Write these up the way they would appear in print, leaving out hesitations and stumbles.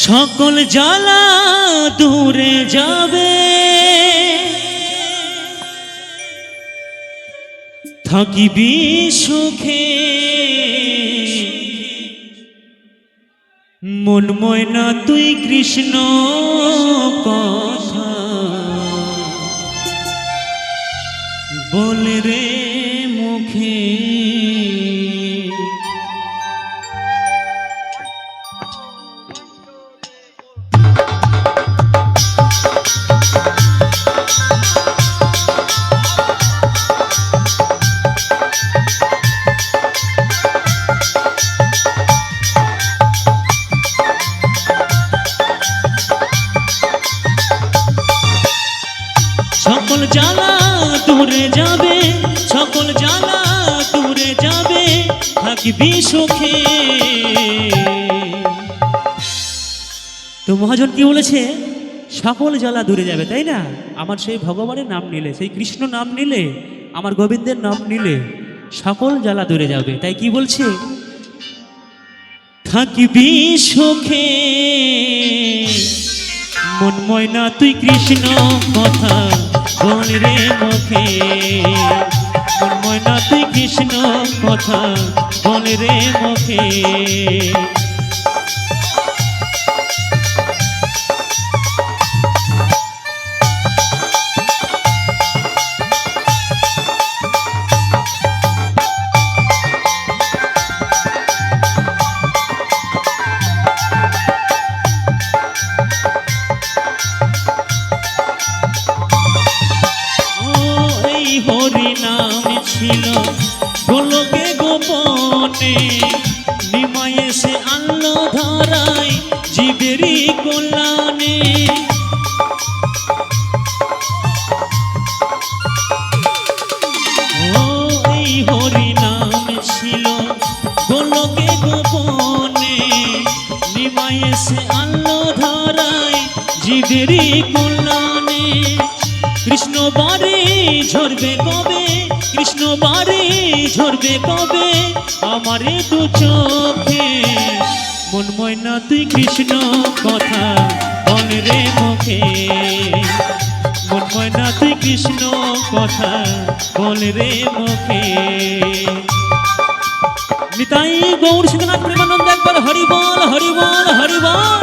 সকল জ্বালা দূরে যাবে, থাকিবি সুখে। মন ময়না তুই কৃষ্ণ কথা বল রে মুখে। সকল জ্বালা দূরে যাবে, সকল জ্বালা দূরে যাবে, থাকবি সুখে। তো মহাজন কি বলেছে? সকল জ্বালা দূরে যাবে, তাই না? আমার সেই ভগবানের নাম নিলে, সেই কৃষ্ণ নাম নিলে, আমার গোবিন্দের নাম নিলে সকল জ্বালা দূরে যাবে। তাই কি বলছে? থাকবি সুখে। মন ময়না তুই কৃষ্ণ কথা বল রে মুখে। মন ময়না তুই কৃষ্ণ কথা বল রে মুখে। হরি নাম ছিল গোলকে গোপনে, নিমাই এসে আনলো ধরাই জীবেরই কল্যাণে। ও এই হরি নাম ছিল গোলকে গোপনে, নিমাই এসে আনলো ধরাই জীবেরই কল্যাণে। কৃষ্ণ বারে ঝরবে কবে, কৃষ্ণ বারে ঝরবে কবে আমারে দু চোখে। মন ময়না তুই কৃষ্ণ কথা বল রে মুখে। মন ময়না তুই কৃষ্ণ কথা বল রে মুখে। নিতাই গৌর সীতানাথ প্রেমানন্দ একবার হরি বল, হরি বল, হরি বল।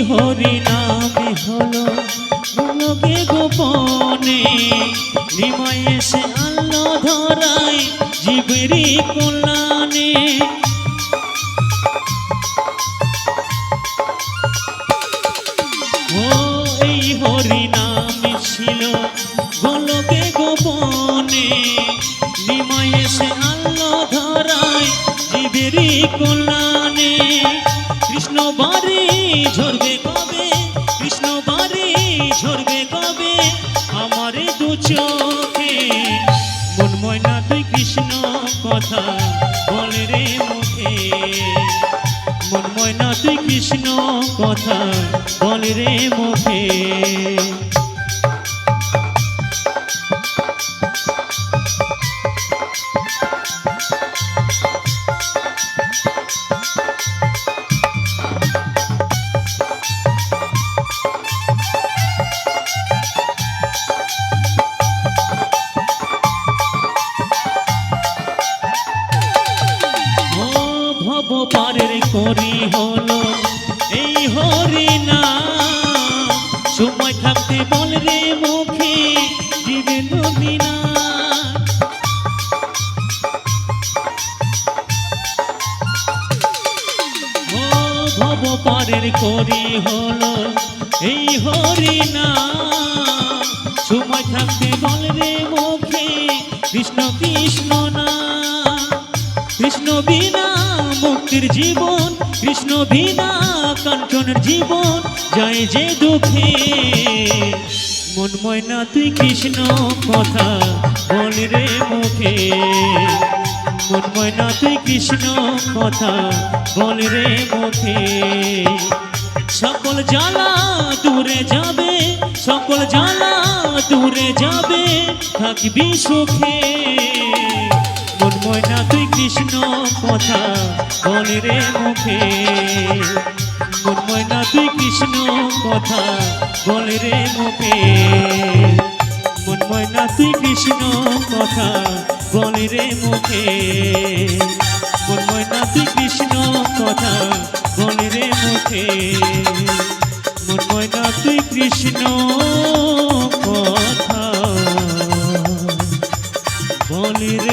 হরি নামে হলো গোলকে গোপনে, নিমাই এসে আনলো ধরাই জীবেরই কল্যাণে। ও এই হরি নামে ছিল গোলকে গোপনে, নিমাই এসে আনলো ধরাই জীবেরই কল্যাণে। কৃষ্ণ বারে ঝরবে কবে, কৃষ্ণ বারে ঝরবে কবে আমারে দু চোখে। মন ময়না তুই কৃষ্ণ কথা বল রে মুখে। মন ময়না তুই কৃষ্ণ কথা বল রে মুখে। পারের করি হলো এই হরি নাম, সময় থাকতে বল রে মুখে দিবে নবীনা। ও ভব পারের করি হলো এই হরি নাম, সময় থাকতে বল রে মুখে কৃষ্ণ কৃষ্ণ না। কৃষ্ণ বিনা মুক্তির জীবন, কৃষ্ণ বিনা কাঞ্চনের জীবন যায় যে দুঃখে। মন ময়না তুই কৃষ্ণ কথা বল রে মুখে, মন ময়না তুই কৃষ্ণ কথা বল রে মুখে। সকল জ্বালা দূরে যাবে, সকল জ্বালা দূরে যাবে, থাকবি সুখে। মন ময়না তুই কৃষ্ণ কথা বল রে মুখে, মন ময়না তুই কৃষ্ণ কথা বল রে মুখে। মন ময়না তুই কৃষ্ণ কথা বল রে মুখে, মন ময়না তুই কৃষ্ণ কথা বল রে মুখে। মন ময়না তুই কৃষ্ণ কথা বল রে